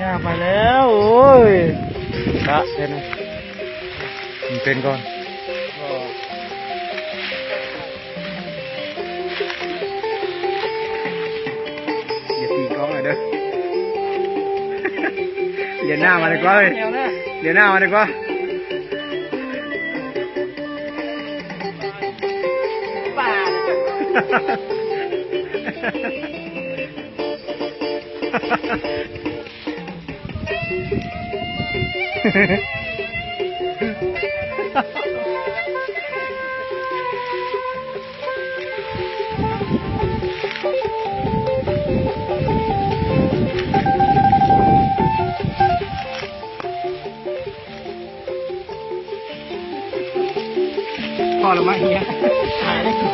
ย่าไปแล้วโอ้ยกะเป็นมันเป็นก่อนอย่าตีกล้องเลยเด้อเดี๋ยวหน้ามาดีกว่าเลยเดี๋ยวหน้ามาดีกว่าป่าพอแล้วมั้งเฮียหายได้กู